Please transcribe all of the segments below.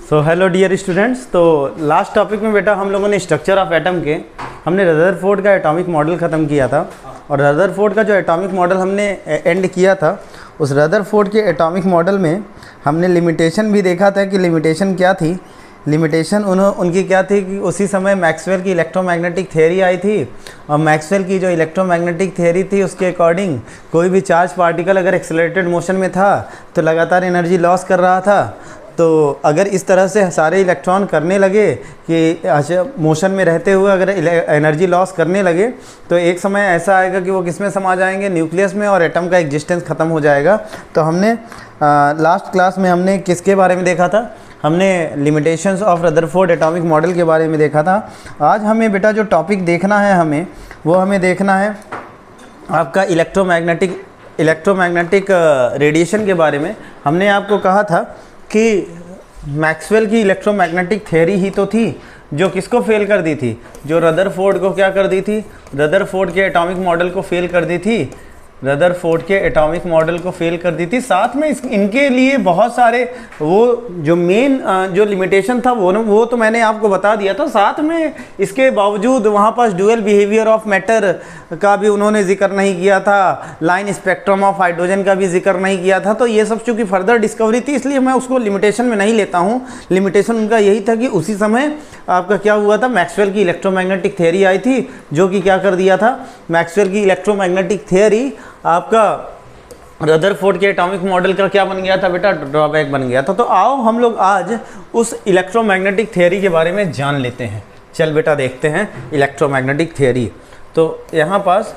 सो hello dear students. तो last topic में बेटा हम लोगों ने स्ट्रक्चर ऑफ एटम के हमने रदरफोर्ड का एटॉमिक मॉडल ख़त्म किया था। और रदरफोर्ड का जो एटॉमिक मॉडल हमने एंड किया था, उस रदरफोर्ड के एटॉमिक मॉडल में हमने लिमिटेशन भी देखा था कि लिमिटेशन क्या थी। लिमिटेशन उनकी क्या थी कि उसी समय मैक्सवेल की इलेक्ट्रोमैग्नेटिक थ्योरी आई थी, और मैक्सवेल की जो इलेक्ट्रोमैग्नेटिक थ्योरी थी उसके अकॉर्डिंग कोई भी चार्ज पार्टिकल अगर एक्सेलरेटेड मोशन में था तो लगातार एनर्जी लॉस कर रहा था। तो अगर इस तरह से सारे इलेक्ट्रॉन करने लगे कि मोशन में रहते हुए अगर एनर्जी लॉस करने लगे तो एक समय ऐसा आएगा कि वो किस में समा जाएंगे, न्यूक्लियस में, और एटम का एग्जिस्टेंस ख़त्म हो जाएगा। तो हमने लास्ट क्लास में हमने किसके बारे में देखा था? हमने limitations of Rutherford atomic model के बारे में देखा था। आज हमें बेटा जो टॉपिक देखना है हमें देखना है आपका इलेक्ट्रोमैग्नेटिक रेडिएशन के बारे में। हमने आपको कहा था कि मैक्सवेल की इलेक्ट्रोमैग्नेटिक थ्योरी ही तो थी जो किसको फेल कर दी थी, जो रदरफोर्ड को क्या कर दी थी, रदरफोर्ड के एटॉमिक मॉडल को फेल कर दी थी, रदरफोर्ड के एटॉमिक मॉडल को फेल कर दी थी। साथ में इनके लिए बहुत सारे वो जो मेन जो लिमिटेशन था वो तो मैंने आपको बता दिया था। साथ में इसके बावजूद वहाँ पास ड्यूअल बिहेवियर ऑफ मैटर का भी उन्होंने जिक्र नहीं किया था, लाइन स्पेक्ट्रम ऑफ हाइड्रोजन का भी जिक्र नहीं किया था। तो ये सब चूँकि फर्दर डिस्कवरी थी इसलिए मैं उसको लिमिटेशन में नहीं लेता हूँ। लिमिटेशन उनका यही था कि उसी समय आपका क्या हुआ था, मैक्सवेल की इलेक्ट्रोमैग्नेटिक थ्योरी आई थी जो कि क्या कर दिया था, मैक्सवेल की इलेक्ट्रोमैग्नेटिक थ्योरी आपका रदरफोर्ड के एटॉमिक मॉडल का क्या बन गया था बेटा, ड्रॉबैक बन गया था। तो आओ हम लोग आज उस इलेक्ट्रोमैग्नेटिक थ्योरी के बारे में जान लेते हैं। चल बेटा देखते हैं इलेक्ट्रोमैग्नेटिक थ्योरी। तो यहाँ पास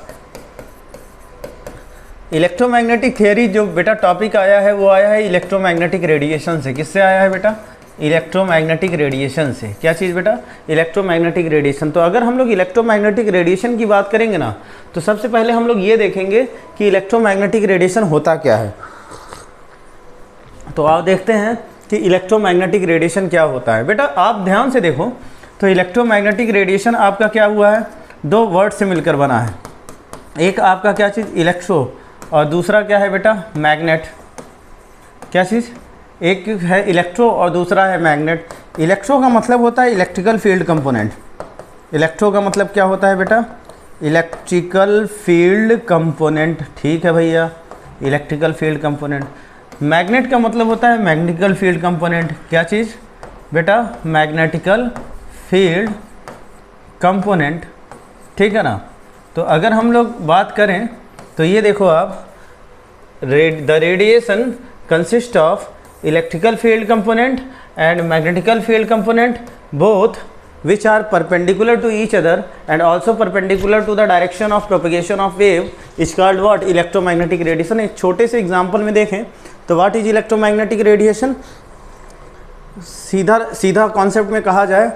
इलेक्ट्रोमैग्नेटिक थ्योरी जो बेटा टॉपिक आया है वो आया है इलेक्ट्रोमैग्नेटिक रेडिएशन से। किससे आया है बेटा? इलेक्ट्रोमैग्नेटिक रेडिएशन से। क्या चीज़ बेटा? Electromagnetic radiation. तो अगर हम लोग इलेक्ट्रोमैग्नेटिक रेडिएशन की बात करेंगे ना तो सबसे पहले हम लोग ये देखेंगे कि इलेक्ट्रोमैग्नेटिक रेडिएशन होता क्या है। तो आप देखते हैं कि इलेक्ट्रोमैग्नेटिक रेडिएशन क्या होता है। बेटा आप ध्यान से देखो तो इलेक्ट्रोमैग्नेटिक रेडिएशन आपका क्या हुआ है, दो वर्ड से मिलकर बना है। एक आपका क्या चीज़, इलेक्ट्रो, और दूसरा क्या है बेटा, मैग्नेट। क्या चीज़? एक है इलेक्ट्रो और दूसरा है मैग्नेट। इलेक्ट्रो का मतलब होता है इलेक्ट्रिकल फील्ड कंपोनेंट। इलेक्ट्रो का मतलब क्या होता है बेटा? Electrical field component. ठीक है भैया, इलेक्ट्रिकल फील्ड कंपोनेंट। मैग्नेट का मतलब होता है मैग्नेटिकल फील्ड कंपोनेंट। क्या चीज़ बेटा? Magnetical field component. ठीक है ना। तो अगर हम लोग बात करें तो ये देखो आप, the radiation consist of electrical field component and magnetical field component, both which are perpendicular to each other and also perpendicular to the direction of propagation of wave is called what? Electromagnetic radiation। एक छोटे से example में देखें तो what is electromagnetic radiation, सीधा concept में कहा जाए,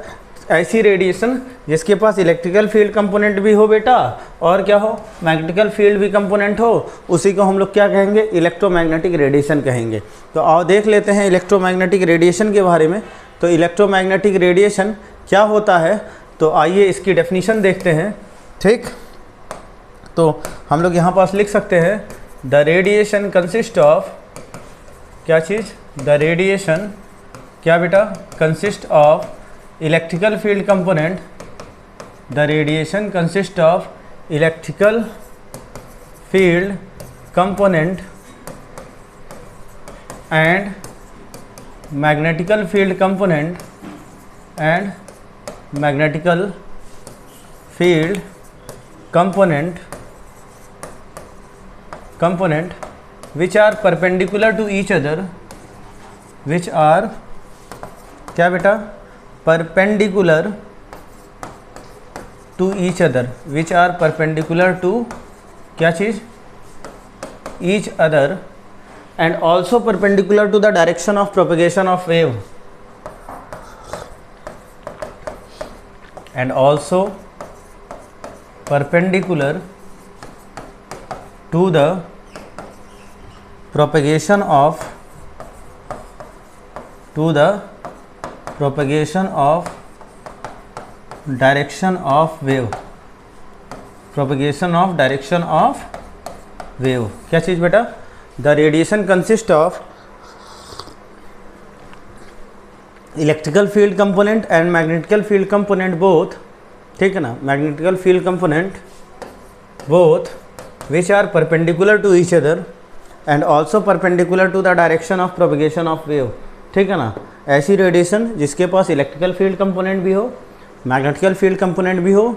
ऐसी रेडिएशन जिसके पास इलेक्ट्रिकल फील्ड कंपोनेंट भी हो बेटा और क्या हो, मैग्नेटिकल फील्ड भी कंपोनेंट हो, उसी को हम लोग क्या कहेंगे, इलेक्ट्रोमैग्नेटिक रेडिएशन कहेंगे। तो आओ देख लेते हैं इलेक्ट्रोमैग्नेटिक रेडिएशन के बारे में। तो इलेक्ट्रोमैग्नेटिक रेडिएशन क्या होता है, तो आइए इसकी डेफिनीशन देखते हैं। ठीक, तो हम लोग यहाँ पास लिख सकते हैं द रेडिएशन कंसिस्ट ऑफ, क्या चीज़, द रेडिएशन क्या बेटा, consist of electrical field component, the radiation consists of electrical field component and magnetical field component and magnetical field component which are perpendicular to each other, which are क्या बेटा, perpendicular to each other, which are perpendicular to क्या चीज़, each other and also perpendicular to the direction of propagation of wave, and also perpendicular to the propagation of direction of wave, propagation of direction of wave। क्या चीज़ बेटा, the radiation consist of electrical field component and magnetical field component both, ठीक है ना, magnetical field component both which are perpendicular to each other and also perpendicular to the direction of propagation of wave, ठीक है ना। ऐसी radiation जिसके पास electrical field component भी हो, मैग्नेटिकल फील्ड कंपोनेंट भी हो,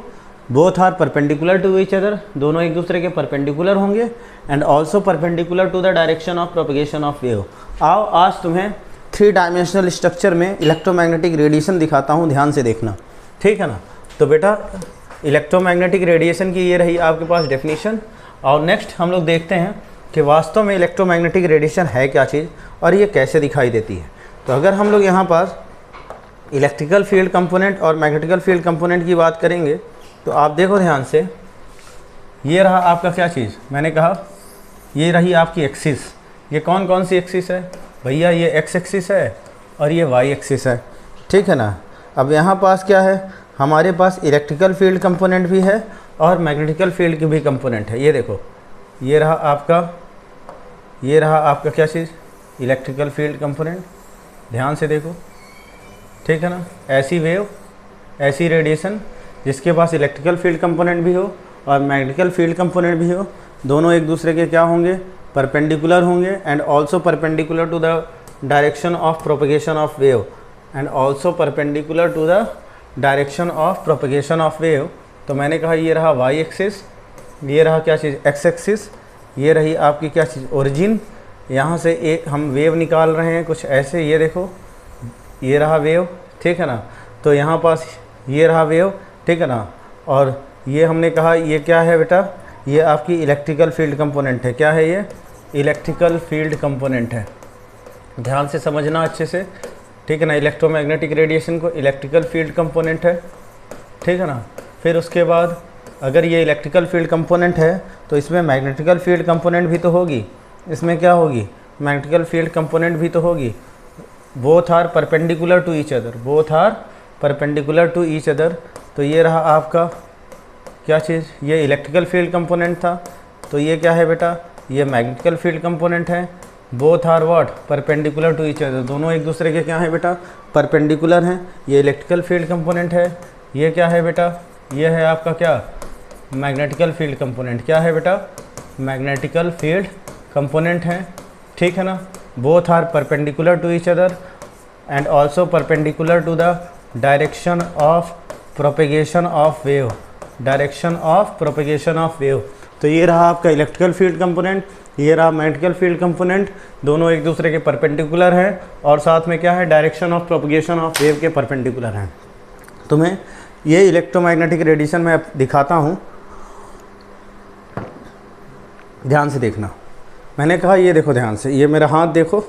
both are perpendicular to each other, दोनों एक दूसरे के परपेंडिकुलर होंगे, and also perpendicular to the direction of propagation of wave. आओ आज तुम्हें 3 डायमेंशनल स्ट्रक्चर में इलेक्ट्रोमैग्नेटिक रेडिएशन दिखाता हूँ, ध्यान से देखना, ठीक है ना। तो बेटा इलेक्ट्रोमैग्नेटिक रेडिएशन की ये रही आपके पास डेफिनेशन। और नेक्स्ट हम लोग देखते हैं कि वास्तव में इलेक्ट्रोमैग्नेटिक रेडिएशन है क्या चीज़ और ये कैसे दिखाई देती है। तो अगर हम लोग यहाँ पास इलेक्ट्रिकल फील्ड कंपोनेंट और मैग्नेटिकल फील्ड कंपोनेंट की बात करेंगे तो आप देखो ध्यान से, ये रहा आपका क्या चीज़, मैंने कहा ये रही आपकी एक्सिस। ये कौन कौन सी एक्सिस है भैया, ये एक्स एक्सिस है और ये वाई एक्सिस है, ठीक है ना। अब यहाँ पास क्या है, हमारे पास इलेक्ट्रिकल फील्ड कंपोनेंट भी है और मैग्नेटिकल फील्ड की भी कंपोनेंट है। ये देखो, ये रहा आपका क्या चीज़, इलेक्ट्रिकल फील्ड कंपोनेंट, ध्यान से देखो, ठीक है ना। ऐसी वेव, ऐसी रेडिएशन जिसके पास इलेक्ट्रिकल फील्ड कंपोनेंट भी हो और मैग्नेटिकल फील्ड कंपोनेंट भी हो, दोनों एक दूसरे के क्या होंगे, परपेंडिकुलर होंगे, and also perpendicular to the direction of propagation of wave, and also perpendicular to the direction of propagation of wave. तो मैंने कहा ये रहा वाई एक्सिस, ये रहा क्या चीज़, एक्स एक्सिस, ये रही आपकी क्या चीज़, ओरिजिन। यहाँ से एक हम वेव निकाल रहे हैं कुछ ऐसे, ये देखो, ये रहा वेव, ठीक है ना। तो यहाँ पास ये रहा वेव, ठीक है ना। और ये हमने कहा ये क्या है बेटा, ये आपकी इलेक्ट्रिकल फील्ड कंपोनेंट है। क्या है ये, इलेक्ट्रिकल फील्ड कंपोनेंट है, ध्यान से समझना अच्छे से, ठीक है ना। इलेक्ट्रोमैग्नेटिक रेडिएशन को इलेक्ट्रिकल फील्ड कंपोनेंट है, ठीक है ना। फिर उसके बाद अगर ये इलेक्ट्रिकल फील्ड कंपोनेंट है तो इसमें मैग्नेटिकल फील्ड कंपोनेंट भी तो होगी, इसमें क्या होगी, मैग्नेटिकल फील्ड कंपोनेंट भी तो होगी। Both are perpendicular to each other, both are perpendicular to each other. तो ये रहा आपका क्या चीज़, ये इलेक्ट्रिकल फील्ड कंपोनेंट था, तो ये क्या है बेटा, ये मैग्नेटिकल फील्ड कंपोनेंट है। Both are what, perpendicular to each other, दोनों एक दूसरे के क्या है बेटा, परपेंडिकुलर हैं। ये इलेक्ट्रिकल फील्ड कंपोनेंट है, ये क्या है बेटा, ये है आपका क्या, मैग्नेटिकल फील्ड कंपोनेंट। क्या है बेटा, मैग्नेटिकल फील्ड कंपोनेंट है, ठीक है ना। Both are perpendicular to each other and also perpendicular to the direction of propagation of wave, direction of propagation of wave. तो ये रहा आपका इलेक्ट्रिकल फील्ड कंपोनेंट, ये रहा मैग्नेटिकल फील्ड कंपोनेंट, दोनों एक दूसरे के परपेंडिकुलर हैं और साथ में क्या है, direction of propagation of wave के परपेंडिकुलर हैं। तुम्हें ये इलेक्ट्रोमैग्नेटिक रेडिएशन मैं दिखाता हूँ, ध्यान से देखना। मैंने कहा ये देखो ध्यान से, ये मेरा हाथ देखो,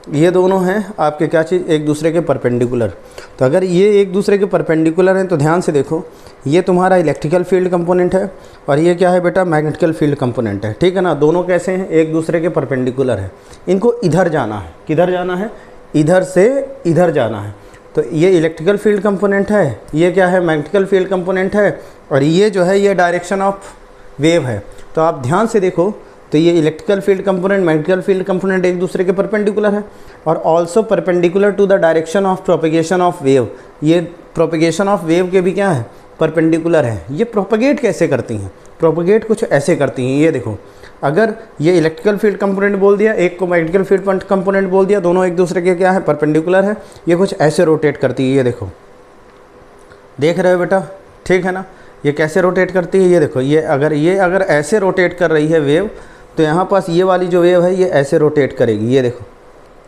ये दोनों हैं आपके क्या चीज़, एक दूसरे के परपेंडिकुलर। तो अगर ये एक दूसरे के परपेंडिकुलर हैं तो ध्यान से देखो, ये तुम्हारा इलेक्ट्रिकल फील्ड कंपोनेंट है और ये क्या है बेटा, मैग्नेटिकल फील्ड कंपोनेंट है, ठीक है ना। दोनों कैसे हैं, एक दूसरे के परपेंडिकुलर है। इनको इधर जाना है, किधर जाना है, इधर से इधर जाना है। तो ये इलेक्ट्रिकल फील्ड कंपोनेंट है, ये क्या है, मैग्नेटिकल फील्ड कंपोनेंट है, और ये जो है ये डायरेक्शन ऑफ वेव है। तो आप ध्यान से देखो, तो ये electrical field component, magnetical field component एक दूसरे के परपेंडिकुलर है और also perpendicular to the direction of propagation of wave. ये प्रोपगेशन ऑफ वेव के भी क्या है, परपेंडिकुलर है। ये प्रोपगेट कैसे करती हैं, प्रोपगेट कुछ ऐसे करती हैं, ये देखो, अगर ये इलेक्ट्रिकल फील्ड कंपोनेंट बोल दिया, एक को मैग्नेटिकल फील्ड कंपोनेंट बोल दिया, दोनों एक दूसरे के क्या है, परपेंडिकुलर है। ये कुछ ऐसे रोटेट करती है, ये देखो, देख रहे हो बेटा, ठीक है ना। ये कैसे रोटेट करती है, ये देखो, ये अगर ऐसे रोटेट कर रही है वेव, तो यहाँ पास ये वाली जो वेव है ये ऐसे रोटेट करेगी, ये देखो,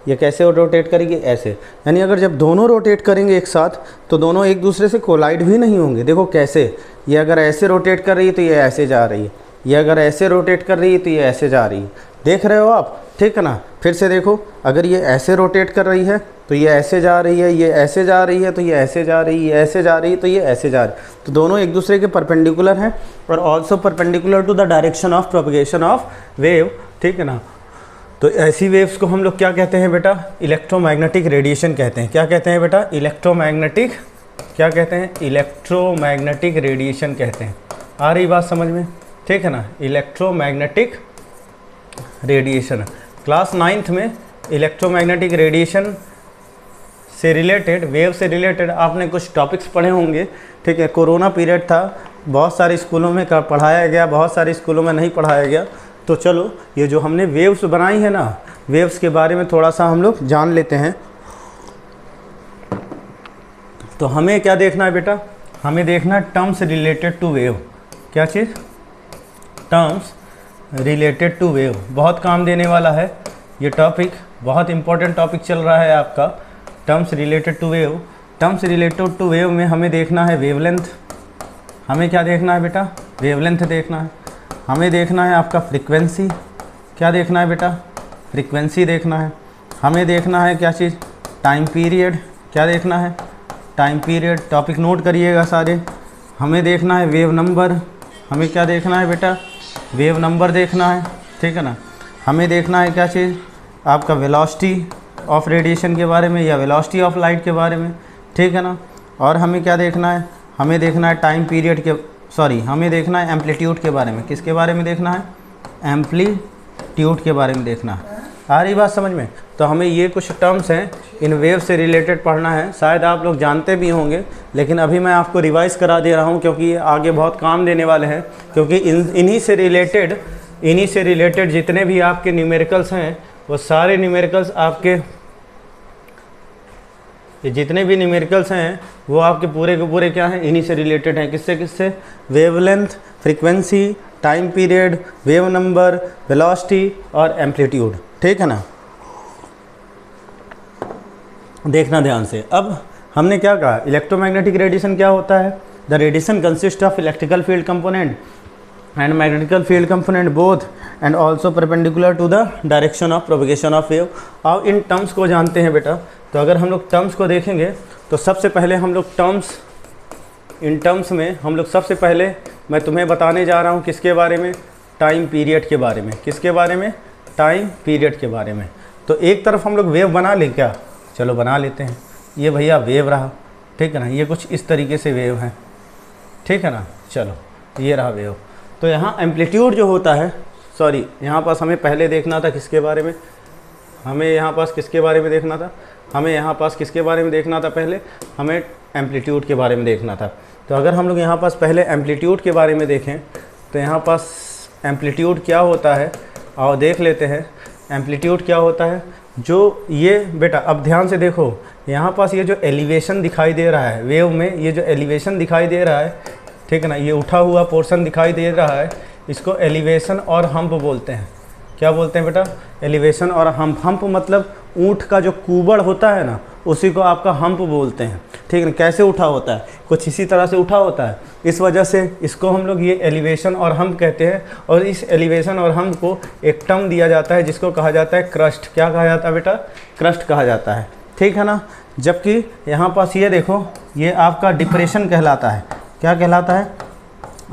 ये कैसे रोटेट करेगी, ऐसे। यानी अगर जब दोनों रोटेट करेंगे एक साथ तो दोनों एक दूसरे से कोलाइड भी नहीं होंगे। देखो कैसे, ये अगर ऐसे रोटेट कर रही है तो ये ऐसे जा रही है, ये अगर ऐसे रोटेट कर रही है तो ये ऐसे जा रही है, देख रहे हो आप, ठीक है ना। फिर से देखो, अगर ये ऐसे रोटेट कर रही है तो ये ऐसे जा रही है, ये ऐसे जा रही है तो ये ऐसे जा रही है, ऐसे जा रही है तो ये ऐसे जा रही है। तो दोनों एक दूसरे के परपेंडिकुलर हैं और also perpendicular to the direction of propagation of wave, ठीक है ना। तो ऐसी वेव्स को हम लोग क्या कहते हैं बेटा, इलेक्ट्रोमैग्नेटिक रेडिएशन कहते हैं। क्या कहते हैं बेटा, इलेक्ट्रोमैग्नेटिक, क्या कहते हैं, इलेक्ट्रोमैग्नेटिक रेडिएशन कहते हैं। आ रही बात समझ में, ठीक है ना। इलेक्ट्रोमैग्नेटिक रेडिएशन, क्लास 9th में इलेक्ट्रोमैग्नेटिक रेडिएशन से रिलेटेड, वेव से रिलेटेड आपने कुछ टॉपिक्स पढ़े होंगे, ठीक है। कोरोना पीरियड था, बहुत सारे स्कूलों में पढ़ाया गया, बहुत सारे स्कूलों में नहीं पढ़ाया गया। तो चलो ये जो हमने वेव्स बनाई है ना, वेव्स के बारे में थोड़ा सा हम लोग जान लेते हैं। तो हमें क्या देखना है बेटा, हमें देखना है टर्म्स रिलेटेड टू वेव। क्या चीज़? Terms related to wave. बहुत काम देने वाला है ये टॉपिक, बहुत इंपॉर्टेंट टॉपिक चल रहा है आपका, terms related to wave. Terms related to wave में हमें देखना है वेवलेंथ। हमें क्या देखना है बेटा? वेवलेंथ देखना है। हमें देखना है आपका फ्रीक्वेंसी। क्या देखना है बेटा? फ्रीक्वेंसी देखना है। हमें देखना है क्या चीज़? Time period. क्या देखना है? Time period. टॉपिक नोट करिएगा सारे। हमें देखना है वेव नंबर। हमें क्या देखना है बेटा? वेव नंबर देखना है, ठीक है ना। हमें देखना है क्या चीज़? आपका वेलोसिटी ऑफ रेडिएशन के बारे में या वेलोसिटी ऑफ लाइट के बारे में, ठीक है ना। और हमें क्या देखना है? हमें देखना है टाइम पीरियड के, सॉरी, हमें देखना है एम्पलीट्यूड के बारे में। किसके बारे में देखना है? एम्पलीट्यूड के बारे में देखना है। आ रही बात समझ में? तो हमें ये कुछ टर्म्स हैं, इन वेव से रिलेटेड पढ़ना है। शायद आप लोग जानते भी होंगे, लेकिन अभी मैं आपको रिवाइज करा दे रहा हूँ, क्योंकि ये आगे बहुत काम देने वाले हैं। क्योंकि इन्हीं से रिलेटेड जितने भी आपके न्यूमेरिकल्स हैं, वो सारे न्यूमेरिकल्स आपके, ये जितने भी न्यूमेरिकल्स हैं वो आपके पूरे के पूरे क्या हैं? इन्हीं से रिलेटेड हैं। किससे? Wavelength, frequency, time period, wave number, velocity और एम्पलीट्यूड, ठीक है ना। देखना ध्यान से। अब हमने क्या कहा? इलेक्ट्रोमैग्नेटिक रेडिएशन क्या होता है? The radiation consist of electrical field component and magnetical field component both and also perpendicular to the direction of propagation of wave. अब इन टर्म्स को जानते हैं बेटा। तो अगर हम लोग टर्म्स को देखेंगे तो सबसे पहले हम लोग इन टर्म्स में हम लोग सबसे पहले मैं तुम्हें बताने जा रहा हूँ किसके बारे में? टाइम पीरियड के बारे में। किसके बारे में? टाइम पीरियड के बारे में। तो एक तरफ हम लोग वेव बना लें क्या? चलो बना लेते हैं। ये भैया वेव रहा, ठीक है ना। ये कुछ इस तरीके से वेव है, ठीक है ना। चलो ये रहा वेव। तो यहाँ एम्पलीट्यूड जो होता है, सॉरी, यहाँ पास हमें पहले देखना था किसके बारे में? हमें यहाँ पास किसके बारे में देखना था? हमें यहाँ पास किसके बारे में देखना था? पहले हमें एम्पलीट्यूड के बारे में देखना था। तो अगर हम लोग यहाँ पास पहले एम्पलीट्यूड के बारे में देखें तो यहाँ पास एम्पलीट्यूड क्या होता है और देख लेते हैं। एम्पलीट्यूड क्या होता है? जो ये बेटा अब ध्यान से देखो, यहाँ पास ये जो एलिवेशन दिखाई दे रहा है वेव में, ये जो एलिवेशन दिखाई दे रहा है, ठीक है ना, ये उठा हुआ पोर्शन दिखाई दे रहा है, इसको एलिवेशन और हम्प बोलते हैं। क्या बोलते हैं बेटा? एलिवेशन और हम्प। हम्प मतलब ऊँट का जो कुबड़ होता है ना, उसी को आपका हम्प बोलते हैं, ठीक है ना। कैसे उठा होता है? कुछ इसी तरह से उठा होता है। इस वजह से इसको हम लोग ये एलिवेशन और हम्प कहते हैं। और इस एलिवेशन और हम्प को एक टर्म दिया जाता है जिसको कहा जाता है क्रस्ट। क्या कहा जाता है बेटा? क्रस्ट कहा जाता है, ठीक है ना। जबकि यहाँ पास ये देखो, ये आपका डिप्रेशन कहलाता है। क्या कहलाता है?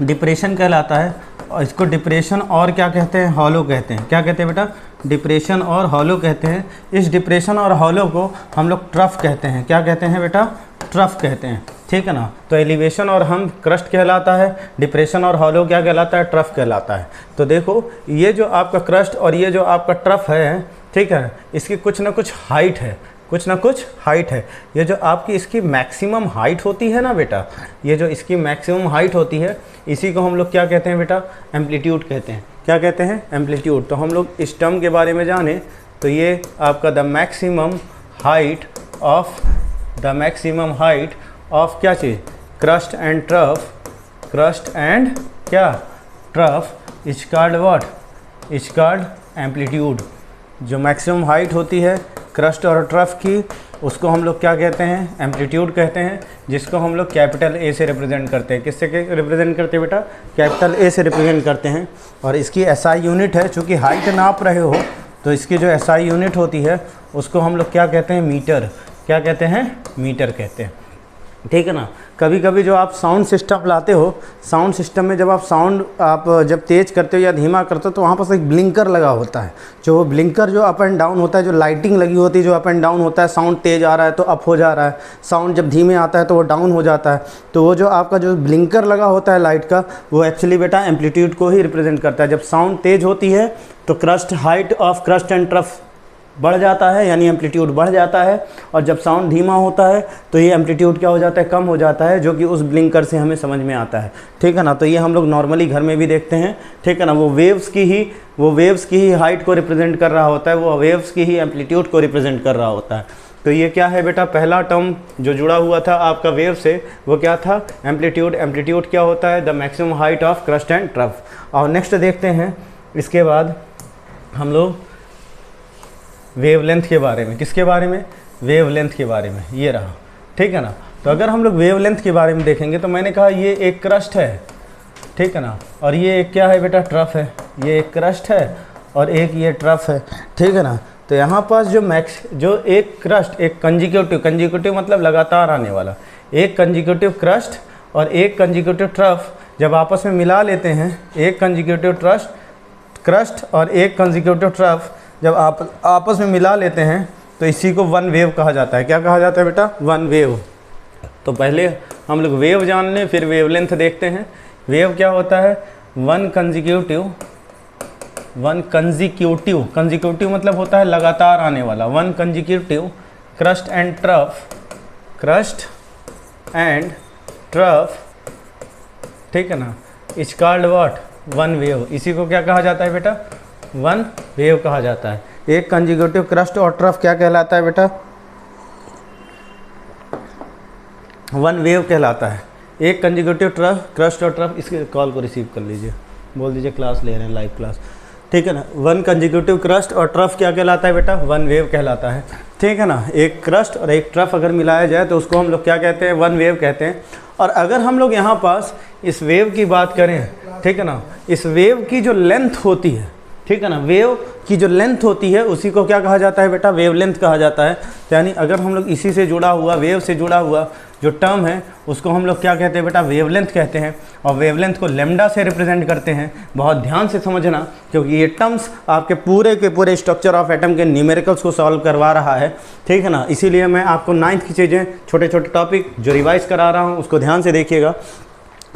डिप्रेशन कहलाता है। और इसको डिप्रेशन और क्या कहते हैं? हॉलो कहते हैं। क्या कहते हैं बेटा? डिप्रेशन और हॉलो कहते हैं। इस डिप्रेशन और हॉलो को हम लोग ट्रफ कहते हैं। क्या कहते हैं बेटा? ट्रफ कहते हैं, ठीक है ना। तो एलिवेशन और हम क्रस्ट कहलाता है, डिप्रेशन और हॉलो क्या कहलाता है? ट्रफ कहलाता है। तो देखो ये जो आपका क्रस्ट और ये जो आपका ट्रफ है, ठीक है, इसकी कुछ ना कुछ हाइट है, कुछ ना कुछ हाइट है। ये जो आपकी इसकी मैक्सिमम हाइट होती है ना बेटा, ये जो इसकी मैक्सिमम हाइट होती है, इसी को हम लोग क्या कहते हैं बेटा? एम्पलीट्यूड कहते हैं। क्या कहते हैं? एम्पलीट्यूड। तो हम लोग इस टर्म के बारे में जाने तो ये आपका द मैक्सिमम हाइट ऑफ क्या चीज़? Crest and trough. Crest and क्या? Trough is called what? Is called amplitude. जो मैक्सिमम हाइट होती है क्रस्ट और ट्रफ की, उसको हम लोग क्या कहते हैं? एम्पलीट्यूड कहते हैं, जिसको हम लोग कैपिटल ए से रिप्रेजेंट करते हैं। किससे रिप्रेजेंट करते हैं बेटा? कैपिटल ए से रिप्रेजेंट करते हैं। और इसकी एसआई यूनिट है, चूँकि हाइट नाप रहे हो तो इसकी जो एसआई यूनिट होती है उसको हम लोग क्या कहते हैं? मीटर। क्या कहते हैं? मीटर कहते हैं, ठीक है ना। कभी कभी जो आप साउंड सिस्टम लाते हो, साउंड सिस्टम में जब आप साउंड जब तेज़ करते हो या धीमा करते हो तो वहाँ पर एक ब्लिंकर लगा होता है। जो वो ब्लिंकर जो अप एंड डाउन होता है, जो लाइटिंग लगी होती है, जो अप एंड डाउन होता है, साउंड तेज़ आ रहा है तो अप हो जा रहा है, साउंड जब धीमे आता है तो वो डाउन हो जाता है। तो वो जो आपका जो ब्लिंकर लगा होता है लाइट का, वो एक्चुअली बेटा एम्पलीट्यूड को ही रिप्रेजेंट करता है। जब साउंड तेज़ होती है तो crust, height of crust and trough बढ़ जाता है यानी एम्पलीट्यूड बढ़ जाता है, और जब साउंड धीमा होता है तो ये एम्पलीट्यूड क्या हो जाता है, कम हो जाता है, जो कि उस ब्लिंकर से हमें समझ में आता है। ठीक है ना, तो ये हम लोग नॉर्मली घर में भी देखते हैं। ठीक है ना, वो वेव्स की ही हाइट को रिप्रेजेंट कर रहा होता है, वो वेव्स की ही एम्पलीट्यूड को रिप्रेजेंट कर रहा होता है। तो ये क्या है बेटा, पहला टर्म जो जुड़ा हुआ था आपका वेव से वो क्या था, एम्पलीट्यूड। एम्पलीट्यूड क्या होता है, the maximum height of crust and trough. और नेक्स्ट देखते हैं इसके बाद हम लोग वेवलेंथ के बारे में। किसके बारे में, वेवलेंथ के बारे में। ये रहा, ठीक है ना। तो अगर हम लोग वेवलेंथ के बारे में देखेंगे तो मैंने कहा ये एक क्रस्ट है, ठीक है ना, और ये एक क्या है बेटा, ट्रफ है। ये एक क्रस्ट है और एक ये ट्रफ है, ठीक है ना। तो यहाँ पास जो एक क्रस्ट, एक कंजिक्यूटिव मतलब लगातार आने वाला, एक कंजिक्यूटिव क्रस्ट और एक कंजिक्यूटिव ट्रफ जब आपस में मिला लेते हैं, एक कंजिक्यूटिव क्रस्ट और एक कंजिक्यूटिव ट्रफ जब आप आपस में मिला लेते हैं तो इसी को वन वेव कहा जाता है। क्या कहा जाता है बेटा, वन वेव। तो पहले हम लोग वेव जान लें, फिर वेवलेंथ देखते हैं। वेव क्या होता है, वन कंजिक्यूटिव मतलब होता है लगातार आने वाला, one consecutive crust and trough, ठीक है ना, is called what, one wave. इसी को क्या कहा जाता है बेटा, वन वेव कहा जाता है। एक कंजिक्यूटिव क्रस्ट और ट्रफ क्या कहलाता है बेटा, वन वेव कहलाता है। एक कंजिक्यूटिव क्रस्ट और ट्रफ, इसके कॉल को रिसीव कर लीजिए, बोल दीजिए क्लास ले रहे हैं, लाइव क्लास, ठीक है ना। वन कंजिक्यूटिव क्रस्ट और ट्रफ क्या कहलाता है बेटा, वन वेव कहलाता है, ठीक है ना। एक क्रस्ट और एक ट्रफ अगर मिलाया जाए तो उसको हम लोग क्या कहते हैं, वन वेव कहते हैं। और अगर हम लोग यहाँ पास इस वेव की बात करें, ठीक है ना, इस वेव की जो लेंथ होती है, ठीक है ना, वेव की जो लेंथ होती है उसी को क्या कहा जाता है बेटा, वेवलेंथ कहा जाता है। तो यानी अगर हम लोग इसी से जुड़ा हुआ, वेव से जुड़ा हुआ जो टर्म है उसको हम लोग क्या कहते हैं बेटा, वेवलेंथ कहते हैं। और वेवलेंथ को लैम्डा से रिप्रेजेंट करते हैं। बहुत ध्यान से समझना, क्योंकि ये टर्म्स आपके पूरे के पूरे स्ट्रक्चर ऑफ एटम के न्यूमेरिकल्स को सॉल्व करवा रहा है, ठीक है ना। इसीलिए मैं आपको 9th की चीज़ें, छोटे छोटे टॉपिक जो रिवाइज करा रहा हूँ उसको ध्यान से देखिएगा।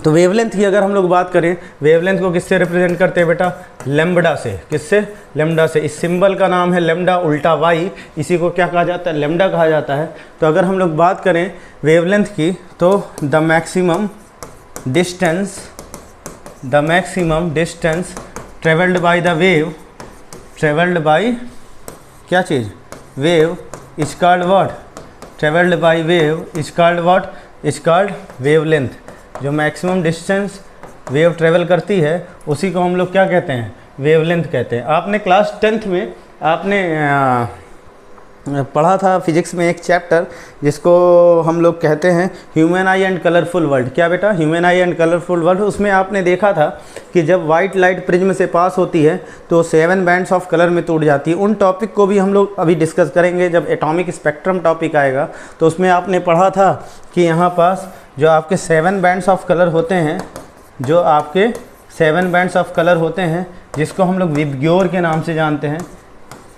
तो वेवलेंथ की अगर हम लोग बात करें, वेवलेंथ को किससे रिप्रेजेंट करते हैं बेटा, लैम्बडा से। किससे, लैम्बडा से। इस सिंबल का नाम है लैम्बडा, उल्टा वाई, इसी को क्या कहा जाता है, लैम्बडा कहा जाता है। तो अगर हम लोग बात करें वेवलेंथ की तो the maximum distance travelled by the wave, travelled by क्या चीज़, wave, is called what, travelled by wave is called what, is called wavelength. जो मैक्सिमम डिस्टेंस वेव ट्रेवल करती है उसी को हम लोग क्या कहते हैं, वेवलेंथ कहते हैं। आपने क्लास 10th में आपने पढ़ा था फिजिक्स में एक चैप्टर जिसको हम लोग कहते हैं human I and colourful world. क्या बेटा, human I and colourful world. उसमें आपने देखा था कि जब वाइट लाइट प्रिज्म से पास होती है तो 7 बैंड्स ऑफ कलर में टूट जाती है। उन टॉपिक को भी हम लोग अभी डिस्कस करेंगे जब एटॉमिक स्पेक्ट्रम टॉपिक आएगा। तो उसमें आपने पढ़ा था कि यहाँ पास जो आपके 7 बैंड्स ऑफ कलर होते हैं, जो आपके 7 बैंड्स ऑफ कलर होते हैं, जिसको हम लोग विबग्योर के नाम से जानते हैं।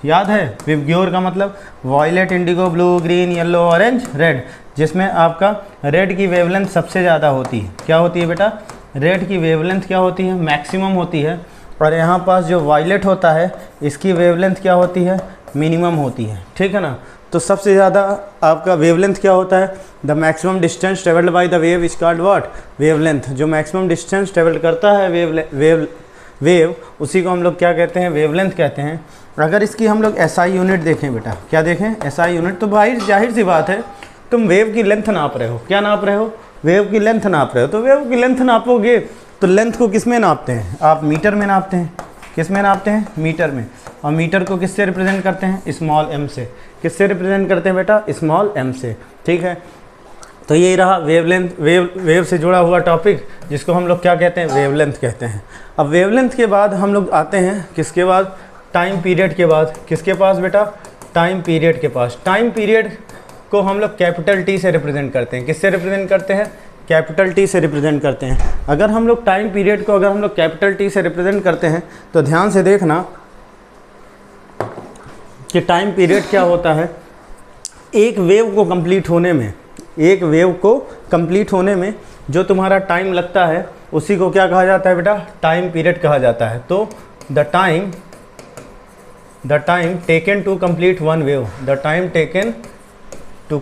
याद है, विबग्योर का मतलब violet, indigo, blue, green, yellow, orange, red, जिसमें आपका रेड की वेवलेंथ सबसे ज़्यादा होती है। क्या होती है बेटा, रेड की वेवलेंथ क्या होती है, मैक्सिमम होती है। और यहाँ पास जो वॉयलेट होता है इसकी वेवलेंथ क्या होती है, मिनिमम होती है, ठीक है ना। तो सबसे ज़्यादा आपका वेवलेंथ क्या होता है, the maximum distance travelled by the wave is called what, wavelength. जो मैक्सिमम डिस्टेंस ट्रेवल करता है वेव उसी को हम लोग क्या कहते हैं, वेवलेंथ कहते हैं। अगर इसकी हम लोग एसआई यूनिट देखें बेटा, क्या देखें, एसआई यूनिट, तो भाई जाहिर सी बात है तुम वेव की लेंथ नाप रहे हो। क्या नाप रहे हो, वेव की लेंथ नाप रहे हो। तो वेव की लेंथ नापोगे तो लेंथ को किस में नापते हैं, आप मीटर में नापते हैं। किस में नापते हैं, मीटर में। और मीटर को किससे रिप्रेजेंट करते हैं, स्मॉल एम से। किससे रिप्रेजेंट करते हैं बेटा, स्मॉल एम से, ठीक है। तो यही रहा वेवलेंथ, वेव से जुड़ा हुआ टॉपिक जिसको हम लोग क्या कहते हैं, वेवलेंथ कहते हैं। अब वेवलेंथ के बाद हम लोग आते हैं किसके बाद, टाइम पीरियड के बाद। किसके पास बेटा, टाइम पीरियड के पास। टाइम पीरियड को हम लोग कैपिटल टी से रिप्रेजेंट करते हैं। किससे रिप्रेजेंट करते हैं, कैपिटल टी से रिप्रेजेंट करते हैं। अगर हम लोग टाइम पीरियड को अगर हम लोग कैपिटल टी से रिप्रेजेंट करते हैं तो ध्यान से देखना कि टाइम पीरियड क्या होता है। एक वेव को कंप्लीट होने में, एक वेव को कंप्लीट होने में जो तुम्हारा टाइम लगता है उसी को क्या कहा जाता है बेटा, टाइम पीरियड कहा जाता है। तो the time the time taken to complete one wave, the time taken to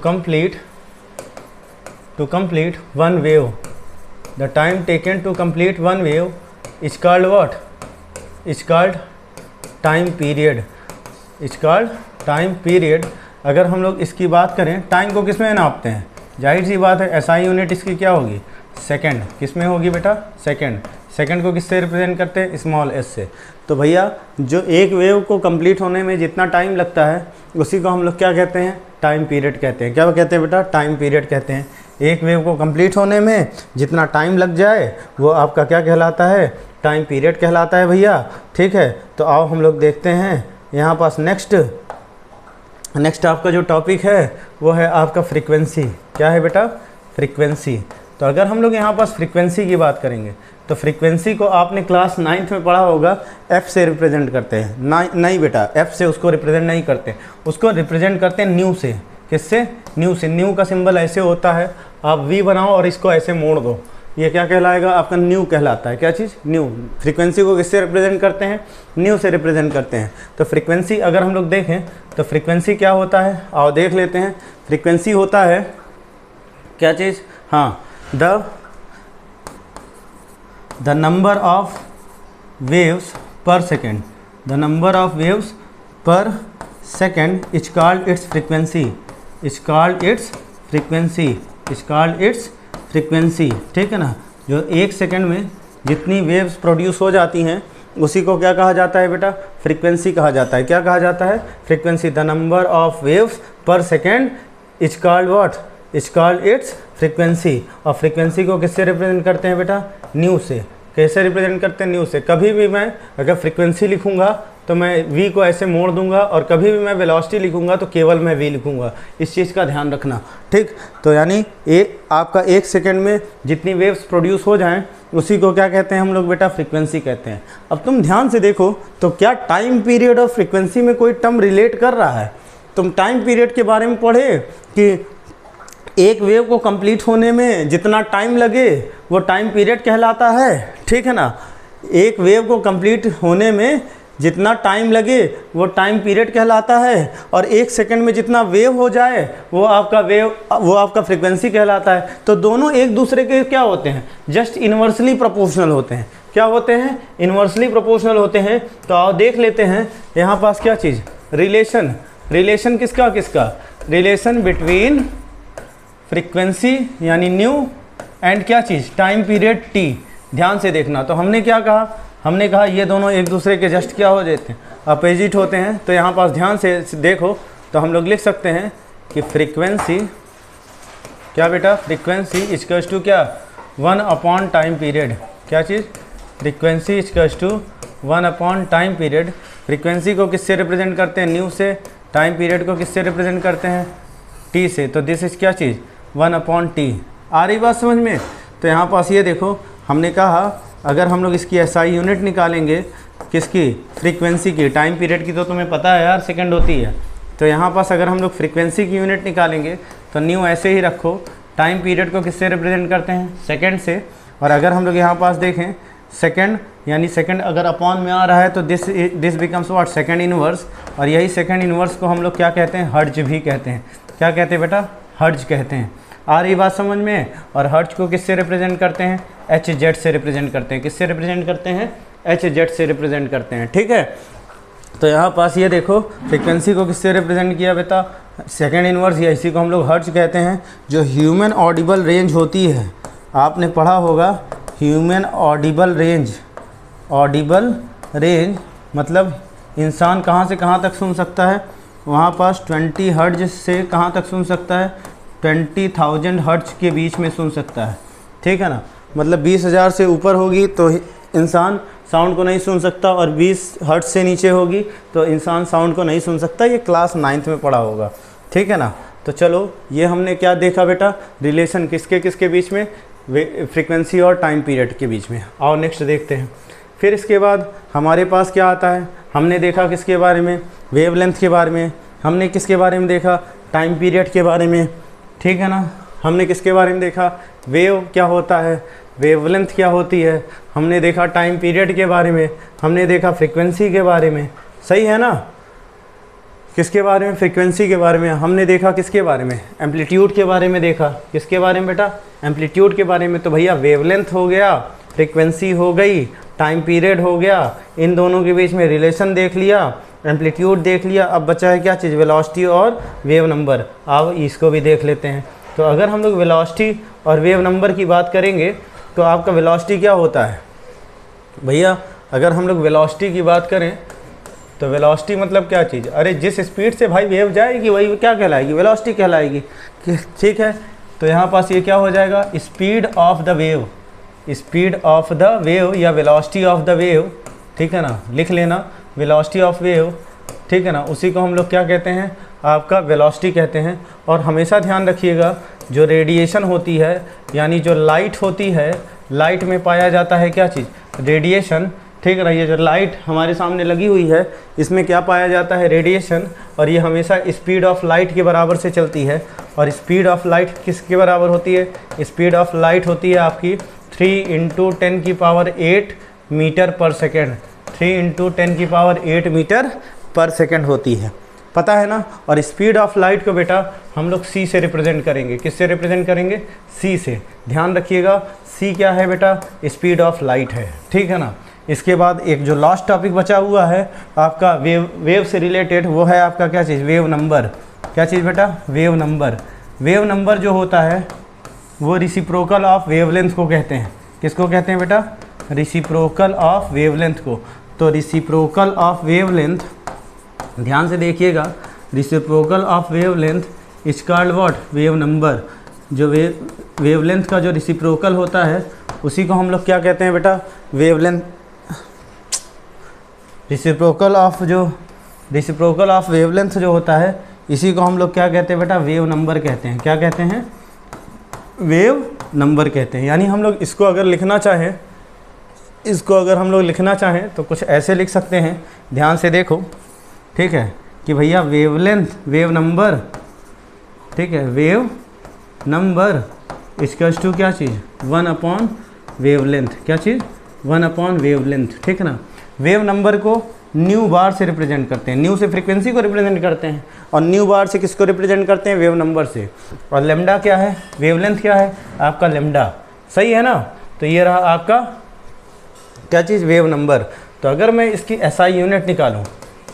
complete one wave, the time taken to complete one wave is called what, is called time period, is called time period. अगर हम लोग इसकी बात करें, time को किस में नापते हैं, जाहिर सी बात है एसआई यूनिट इसकी क्या होगी, सेकंड। किस में होगी बेटा, सेकंड। सेकंड को किससे रिप्रेजेंट करते हैं, स्मॉल एस से। तो भैया जो एक वेव को कंप्लीट होने में जितना टाइम लगता है उसी को हम लोग क्या कहते हैं, टाइम पीरियड कहते हैं। क्या कहते हैं बेटा, टाइम पीरियड कहते हैं। एक वेव को कंप्लीट होने में जितना टाइम लग जाए वो आपका क्या कहलाता है, टाइम पीरियड कहलाता है भैया। ठीक है, तो आओ हम लोग देखते हैं यहाँ पास नेक्स्ट आपका जो टॉपिक है वो है आपका फ्रीक्वेंसी। क्या है बेटा, फ्रीक्वेंसी। तो अगर हम लोग यहाँ पास फ्रीक्वेंसी की बात करेंगे तो फ्रीक्वेंसी को आपने क्लास 9th में पढ़ा होगा, एफ से रिप्रेजेंट करते हैं। नहीं बेटा, एफ से उसको रिप्रेजेंट नहीं करते, उसको रिप्रेजेंट करते हैं न्यू से। किससे, न्यू से। न्यू का सिंबल ऐसे होता है, आप वी बनाओ और इसको ऐसे मोड़ दो, ये क्या कहलाएगा, आपका न्यू कहलाता है। क्या चीज़, न्यू। फ्रीक्वेंसी को किससे रिप्रेजेंट करते हैं, न्यू से रिप्रेजेंट करते हैं। तो फ्रीक्वेंसी अगर हम लोग देखें तो फ्रीक्वेंसी क्या होता है, आओ देख लेते हैं। फ्रीक्वेंसी होता है क्या चीज़, हाँ, the number of waves per second, the number of waves per second is called its frequency, is called its frequency, is called its frequency. ठीक है ना, जो एक सेकंड में जितनी वेव्स प्रोड्यूस हो जाती हैं उसी को क्या कहा जाता है बेटा, फ्रीक्वेंसी कहा जाता है। क्या कहा जाता है, frequency. The number of waves per second is called what, is called its frequency. और फ्रीक्वेंसी को किससे रिप्रेजेंट करते हैं बेटा, न्यू से। कैसे रिप्रेजेंट करते हैं, न्यू से। कभी भी मैं अगर फ्रीक्वेंसी लिखूंगा तो मैं v को ऐसे मोड़ दूंगा, और कभी भी मैं वेलोसिटी लिखूंगा तो केवल मैं v लिखूंगा। इस चीज़ का ध्यान रखना। ठीक, तो यानी आपका एक सेकंड में जितनी वेव्स प्रोड्यूस हो जाएं उसी को क्या कहते हैं हम लोग बेटा, फ्रीक्वेंसी कहते हैं। अब तुम ध्यान से देखो तो क्या टाइम पीरियड और फ्रीक्वेंसी में कोई टर्म रिलेट कर रहा है। तुम टाइम पीरियड के बारे में पढ़े कि एक वेव को कंप्लीट होने में जितना टाइम लगे वो टाइम पीरियड कहलाता है। ठीक है ना, एक वेव को कंप्लीट होने में जितना टाइम लगे वो टाइम पीरियड कहलाता है, और एक सेकंड में जितना वेव हो जाए वो आपका फ्रीक्वेंसी कहलाता है। तो दोनों एक दूसरे के क्या होते हैं, जस्ट इन्वर्सली प्रोपोर्शनल होते हैं। क्या होते हैं, इन्वर्सली प्रोपोर्शनल होते हैं। तो आओ देख लेते हैं यहाँ पास क्या चीज़, रिलेशन। रिलेशन किसका किसका, रिलेशन बिटवीन फ्रीक्वेंसी यानी न्यू एंड क्या चीज़, टाइम पीरियड टी। ध्यान से देखना। तो हमने क्या कहा, हमने कहा ये दोनों एक दूसरे के जस्ट क्या हो जाते हैं, अपोजिट होते हैं। तो यहाँ पास ध्यान से देखो तो हम लोग लिख सकते हैं कि फ्रीक्वेंसी क्या बेटा, फ्रीक्वेंसी इक्वल्स टू क्या, 1 अपॉन टाइम पीरियड। क्या चीज़, frequency equals to 1 upon time period. Frequency को किससे रिप्रेजेंट करते हैं, न्यू से। टाइम पीरियड को किससे रिप्रेजेंट करते हैं, टी से। तो दिस इज क्या चीज़, 1 अपॉन टी। आ रही बात समझ में। तो यहाँ पास ये देखो, हमने कहा अगर हम लोग इसकी एसआई यूनिट निकालेंगे किसकी, फ्रीक्वेंसी की। टाइम पीरियड की तो तुम्हें पता है यार, सेकंड होती है। तो यहाँ पास अगर हम लोग फ्रीक्वेंसी की यूनिट निकालेंगे तो न्यू ऐसे ही रखो। टाइम पीरियड को किससे रिप्रेजेंट करते हैं, सेकंड से। और अगर हम लोग यहाँ पास देखें सेकंड, यानी सेकंड अगर अपॉन में आ रहा है तो this becomes what, second inverse. और यही सेकंड इनवर्स को हम लोग क्या कहते हैं, हर्ट्ज भी कहते हैं। क्या कहते हैं बेटा, हर्ट्ज कहते हैं। आ रही बात समझ में। और हर्ट्ज को किससे रिप्रेजेंट करते हैं, एच जेड से रिप्रेजेंट करते हैं। किससे रिप्रेजेंट करते हैं, एच जेड से रिप्रेजेंट करते हैं। ठीक है, तो यहाँ पास ये देखो फ्रीक्वेंसी को किससे रिप्रेजेंट किया बेटा, सेकंड इनवर्स, या इसी को हम लोग हर्ट्ज कहते हैं। जो ह्यूमन ऑडिबल रेंज होती है, आपने पढ़ा होगा human Audible range. Audible range मतलब इंसान कहाँ से कहाँ तक सुन सकता है, वहाँ पास 20 हर्ट्ज से कहाँ तक सुन सकता है, 20,000 हर्ट्ज के बीच में सुन सकता है। ठीक है ना, मतलब 20,000 से ऊपर होगी तो इंसान साउंड को नहीं सुन सकता, और 20 हर्ट्ज से नीचे होगी तो इंसान साउंड को नहीं सुन सकता। ये क्लास 9th में पढ़ा होगा। ठीक है ना, तो चलो ये हमने क्या देखा बेटा, रिलेशन किसके किसके बीच में, फ्रीक्वेंसी और टाइम पीरियड के बीच में। आओ नेक्स्ट देखते हैं। फिर इसके बाद हमारे पास क्या आता है, हमने देखा किसके बारे में, वेवलेंथ के बारे में। हमने किसके बारे में देखा, टाइम पीरियड के बारे में। ठीक है ना, हमने किसके बारे में देखा, वेव क्या होता है, वेवलेंथ क्या होती है। हमने देखा टाइम पीरियड के बारे में, हमने देखा फ्रीक्वेंसी के बारे में। सही है ना। किसके बारे में, फ्रीक्वेंसी के बारे में। हमने देखा किसके बारे में, एम्पलीट्यूड के बारे में देखा। किसके बारे में बेटा, एम्पलीट्यूड के बारे में। तो भैया वेवलेंथ हो गया, फ्रीक्वेंसी हो गई, टाइम पीरियड हो गया, इन दोनों के बीच में रिलेशन देख लिया, एम्पलीट्यूड देख लिया। अब बचा है क्या चीज़, वेलोसिटी और वेव नंबर। अब इसको भी देख लेते हैं। तो अगर हम लोग वेलोसिटी और वेव नंबर की बात करेंगे तो आपका वेलोसिटी क्या होता है भैया, अगर हम लोग वेलोसिटी की बात करें तो वेलोसिटी मतलब क्या चीज़, अरे जिस स्पीड से भाई वेव जाएगी वही क्या कहलाएगी, वेलोसिटी कहलाएगी। ठीक है, तो यहाँ पास ये क्या हो जाएगा, speed of the wave, speed of the wave या वेलोसिटी ऑफ द वेव। ठीक है ना, लिख लेना वेलोसिटी ऑफ वेव। ठीक है ना, उसी को हम लोग क्या कहते हैं, आपका वेलोसिटी कहते हैं। और हमेशा ध्यान रखिएगा जो रेडिएशन होती है यानी जो लाइट होती है, लाइट में पाया जाता है क्या चीज़, रेडिएशन। ठीक है ना, ये जो लाइट हमारे सामने लगी हुई है इसमें क्या पाया जाता है, रेडिएशन। और ये हमेशा स्पीड ऑफ लाइट के बराबर से चलती है। और स्पीड ऑफ लाइट किसके बराबर होती है, स्पीड ऑफ लाइट होती है आपकी 3 × 10⁸ मीटर पर सेकेंड। 3 × 10⁸ मीटर पर सेकेंड होती है, पता है ना। और स्पीड ऑफ लाइट को बेटा हम लोग सी से रिप्रेजेंट करेंगे। किससे रिप्रेजेंट करेंगे, सी से। ध्यान रखिएगा सी क्या है बेटा, स्पीड ऑफ लाइट है। ठीक है ना। इसके बाद एक जो लास्ट टॉपिक बचा हुआ है आपका वेव से रिलेटेड, वो है आपका क्या चीज़, वेव नंबर। क्या चीज़ बेटा, वेव नंबर। वेव नंबर जो होता है वो रिसिप्रोकल ऑफ वेवलेंथ को कहते हैं। किसको कहते हैं बेटा, रिसिप्रोकल ऑफ वेवलेंथ को। तो रिसिप्रोकल ऑफ वेवलेंथ, ध्यान से देखिएगा, reciprocal of wavelength is called what, wave number. जो वेवलेंथ का जो रिसिप्रोकल होता है उसी को हम लोग क्या कहते हैं बेटा, वेवलेंथ। रिसिप्रोकल ऑफ वेवलेंथ जो होता है इसी को हम लोग क्या कहते हैं बेटा, वेव नंबर कहते हैं। क्या कहते हैं, वेव नंबर कहते हैं। यानी हम लोग इसको अगर लिखना चाहें तो कुछ ऐसे लिख सकते हैं, ध्यान से देखो। ठीक है, कि भैया वेवलेंथ, वेव नंबर, ठीक है, वेव नंबर इक्वल्स टू क्या चीज़, 1 वेवलेंथ। क्या चीज़, 1 वेवलेंथ। ठीक है ना। वेव नंबर को न्यू बार से रिप्रेजेंट करते हैं। न्यू से फ्रीक्वेंसी को रिप्रेजेंट करते हैं और न्यू बार से किसको रिप्रेजेंट करते हैं, वेव नंबर से। और लेमडा क्या है, वेवलेंथ क्या है आपका, लेमडा। सही है ना। तो ये रहा आपका क्या चीज़, वेव नंबर। तो अगर मैं इसकी एसआई यूनिट निकालूँ,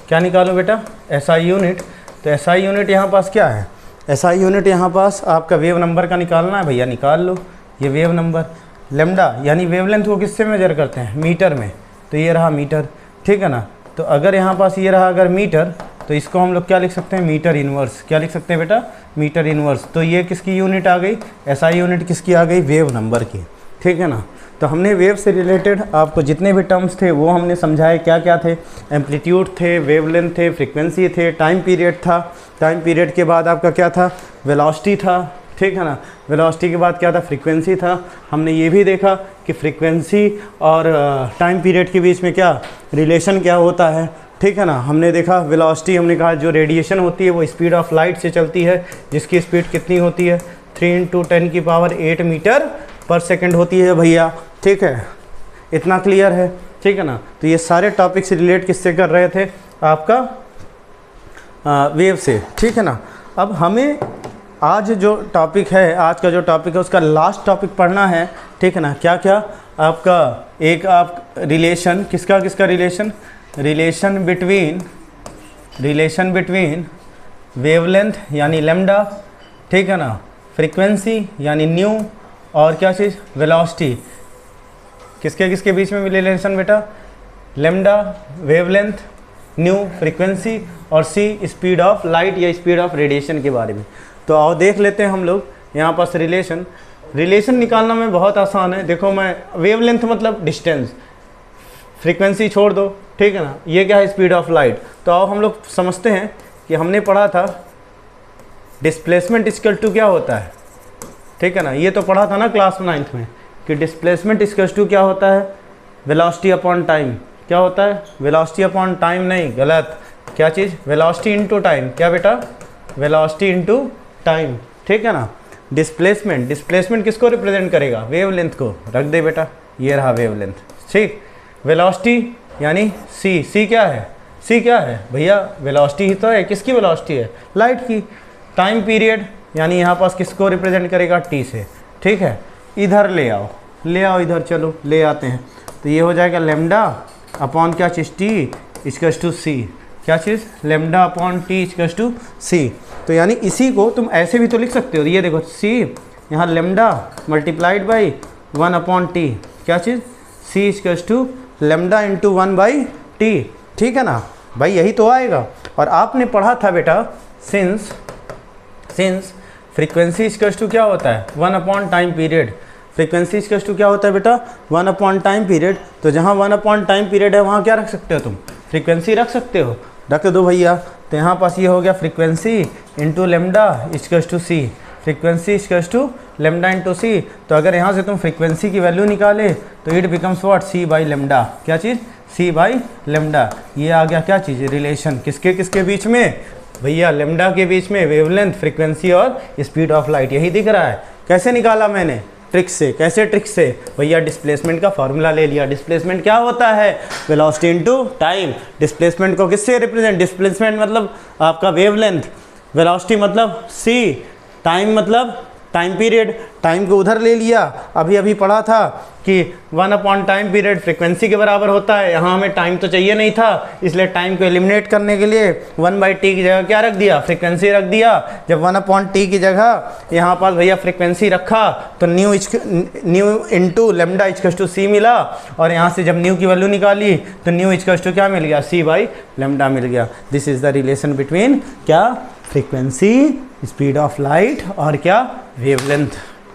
क्या निकालूँ बेटा, एसआई यूनिट। तो एसआई यूनिट यहाँ पास क्या है, एसआई यूनिट यहाँ पास आपका वेव नंबर का निकालना है भैया, निकाल लो। ये वेव नंबर, लेमडा यानी वेवलेंथ को किससे मेजर करते हैं, मीटर में। तो ये रहा मीटर। ठीक है ना। तो अगर यहाँ पास ये रहा अगर मीटर, तो इसको हम लोग क्या लिख सकते हैं, मीटर इनवर्स। क्या लिख सकते हैं बेटा, मीटर इनवर्स। तो ये किसकी यूनिट आ गई, एसआई यूनिट किसकी आ गई, वेव नंबर की। ठीक है ना। तो हमने वेव से रिलेटेड आपको जितने भी टर्म्स थे वो हमने समझाए, क्या क्या थे, एम्पलीट्यूड थे, वेवलेंथ थे, फ्रीक्वेंसी थे, टाइम पीरियड था। टाइम पीरियड के बाद आपका क्या था, वेलोसिटी था। ठीक है ना। वेलोसिटी के बाद क्या था, फ्रीक्वेंसी था। हमने ये भी देखा कि फ्रीक्वेंसी और टाइम पीरियड के बीच में क्या रिलेशन क्या होता है। ठीक है ना। हमने देखा वेलोसिटी, हमने कहा जो रेडिएशन होती है वो स्पीड ऑफ लाइट से चलती है, जिसकी स्पीड कितनी होती है, 3 × 10⁸ मीटर पर सेकेंड होती है भैया। ठीक है, इतना क्लियर है। ठीक है ना। तो ये सारे टॉपिक से रिलेट किससे कर रहे थे, आपका वेव से। ठीक है ना। अब हमें आज जो टॉपिक है, आज का जो टॉपिक है उसका लास्ट टॉपिक पढ़ना है। ठीक है ना। क्या क्या आपका, एक आप रिलेशन, किसका किसका रिलेशन, रिलेशन बिटवीन वेवलेंथ यानी लेमडा, ठीक है ना, फ्रीक्वेंसी यानी न्यू, और क्या चीज़, वेलोसिटी। किसके किसके बीच में रिलेशन बेटा, लेमडा, वेवलेंथ, न्यू, फ्रीक्वेंसी, और सी स्पीड ऑफ लाइट या स्पीड ऑफ रेडिएशन के बारे में। तो आओ देख लेते हैं हम लोग यहाँ पास रिलेशन निकालना में बहुत आसान है। देखो, मैं वेवलेंथ मतलब डिस्टेंस, फ्रीक्वेंसी छोड़ दो। ठीक है ना। ये क्या है, स्पीड ऑफ लाइट। तो आओ हम लोग समझते हैं कि हमने पढ़ा था डिस्प्लेसमेंट इक्वल टू क्या होता है। ठीक है ना। ये तो पढ़ा था ना क्लास 9th में कि डिस्प्लेसमेंट इक्वल टू क्या होता है, वेलोसिटी अपॉन टाइम। क्या होता है, वेलोसिटी अपॉन टाइम नहीं, गलत। क्या चीज़, वेलोसिटी इनटू टाइम। क्या बेटा, वेलोसिटी इनटू टाइम। ठीक है ना। डिस्प्लेसमेंट किसको रिप्रेजेंट करेगा, वेवलेंथ को। रख दे बेटा, ये रहा वेवलेंथ। ठीक। वेलोसिटी यानी सी क्या है, सी क्या है भैया, वेलोसिटी ही तो है। किसकी वेलोसिटी है? लाइट की। टाइम पीरियड यानी यहाँ पास किसको रिप्रेजेंट करेगा? टी से। ठीक है, इधर ले आओ इधर, चलो ले आते हैं। तो ये हो जाएगा लेमडा अपॉन क्या चीज़? T equals to C. क्या चीज़? Lambda upon T equals to C. तो यानी इसी को तुम ऐसे भी तो लिख सकते हो। ये देखो सी, यहाँ lambda multiplied by 1 upon T. क्या चीज़? C equals to lambda into 1 by T. ठीक है ना भाई, यही तो आएगा। और आपने पढ़ा था बेटा सिंस फ्रीक्वेंसी इक्वल्स टू क्या होता है? 1 upon time period. Frequency equals to क्या होता है बेटा? 1 अपॉन टाइम पीरियड। तो जहाँ 1 अपॉन टाइम पीरियड है वहाँ क्या रख सकते हो तुम? फ्रीक्वेंसी रख सकते हो। रख दो भैया। तो यहाँ पास ये हो गया frequency into lambda equals to C. Frequency equals to lambda into C. तो अगर यहाँ से तुम फ्रीक्वेंसी की वैल्यू निकाले तो it becomes what? C by lambda. क्या चीज़? सी बाई लेमडा। ये आ गया क्या चीज़? रिलेशन। किसके बीच में भैया? लेमडा के बीच में वेवलेंथ, फ्रीक्वेंसी और स्पीड ऑफ लाइट। यही दिख रहा है। कैसे निकाला मैंने? ट्रिक से। कैसे ट्रिक से? भैया डिस्प्लेसमेंट का फॉर्मूला ले लिया। डिस्प्लेसमेंट क्या होता है? Velocity into time. डिस्प्लेसमेंट को किससे रिप्रेजेंट? डिस्प्लेसमेंट मतलब आपका वेवलेंथ, वेलोसिटी मतलब सी, टाइम मतलब टाइम पीरियड। टाइम को उधर ले लिया। अभी पढ़ा था कि 1 अपॉन टाइम पीरियड फ्रीक्वेंसी के बराबर होता है। यहाँ हमें टाइम तो चाहिए नहीं था, इसलिए टाइम को एलिमिनेट करने के लिए 1 बाई टी की जगह क्या रख दिया? फ्रीक्वेंसी रख दिया। जब 1 अपॉन टी की जगह यहाँ पास भैया फ्रीक्वेंसी रखा तो nu into lambda equals to C मिला। और यहाँ से जब न्यू की वैल्यू निकाली तो न्यू इक्वल्स टू क्या मिल गया? सी बाई लेमडा मिल गया। This is the relation between क्या? फ्रीक्वेंसी, स्पीड ऑफ लाइट और क्या? वेवलेंथ।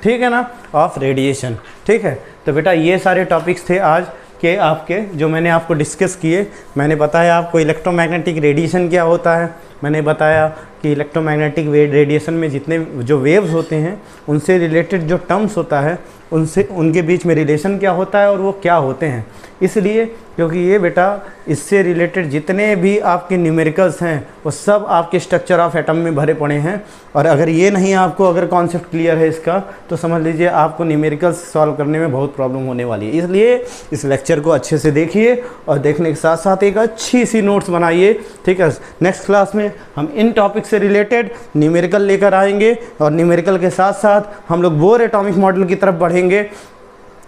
ठीक है ना, ऑफ रेडिएशन। ठीक है, तो बेटा ये सारे टॉपिक्स थे आज के आपके, जो मैंने आपको डिस्कस किए। मैंने बताया आपको इलेक्ट्रोमैग्नेटिक रेडिएशन क्या होता है। मैंने बताया कि इलेक्ट्रोमैग्नेटिक रेडिएशन में जितने जो वेव्स होते हैं उनसे रिलेटेड जो टर्म्स होता है उनके बीच में रिलेशन क्या होता है और वो क्या होते हैं। इसलिए क्योंकि ये बेटा इससे रिलेटेड जितने भी आपके न्यूमेरिकल्स हैं वो सब आपके स्ट्रक्चर ऑफ एटम में भरे पड़े हैं। और अगर ये नहीं आपको अगर कॉन्सेप्ट क्लियर है इसका तो समझ लीजिए आपको न्यूमेरिकल्स सॉल्व करने में बहुत प्रॉब्लम होने वाली है। इसलिए इस लेक्चर को अच्छे से देखिए और देखने के साथ साथ एक अच्छी सी नोट्स बनाइए। ठीक है, नेक्स्ट क्लास में हम इन टॉपिक से रिलेटेड न्यूमेरिकल लेकर आएंगे और न्यूमेरिकल के साथ साथ हम लोग बोर एटॉमिक मॉडल की तरफ बढ़ेंगे।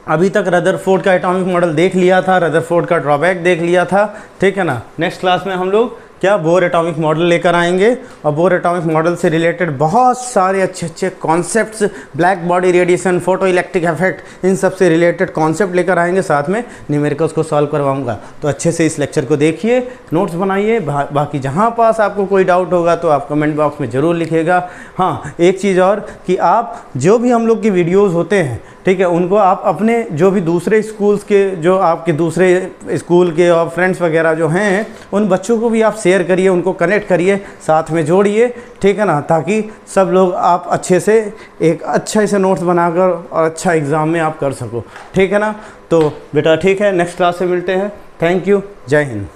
अभी तक रदरफोर्ड का एटॉमिक मॉडल देख लिया था, रदरफोर्ड का ड्रॉबैक देख लिया था। ठीक है ना, नेक्स्ट क्लास में हम लोग क्या बोर एटॉमिक मॉडल लेकर आएंगे और बोर एटॉमिक मॉडल से रिलेटेड बहुत सारे अच्छे concepts, black body radiation, photo electric effect, इन सब से रिलेटेड कॉन्सेप्ट लेकर आएंगे। साथ में न्यूमेरिकल्स को सॉल्व करवाऊंगा। तो अच्छे से इस लेक्चर को देखिए, नोट्स बनाइए। बाकी जहाँ पास आपको कोई डाउट होगा तो आप कमेंट बॉक्स में ज़रूर लिखिएगा। हाँ, एक चीज़ और कि आप जो भी हम लोग की वीडियोज़ होते हैं, ठीक है, उनको आप अपने जो भी दूसरे स्कूल्स के, जो आपके दूसरे स्कूल के और फ्रेंड्स वगैरह जो हैं, उन बच्चों को भी आप शेयर करिए, उनको कनेक्ट करिए, साथ में जोड़िए। ठीक है ना, ताकि सब लोग आप अच्छे से एक अच्छा से नोट्स बनाकर और अच्छा एग्ज़ाम में आप कर सको। ठीक है ना, तो बेटा ठीक है, नेक्स्ट क्लास से मिलते हैं। थैंक यू, जय हिंद।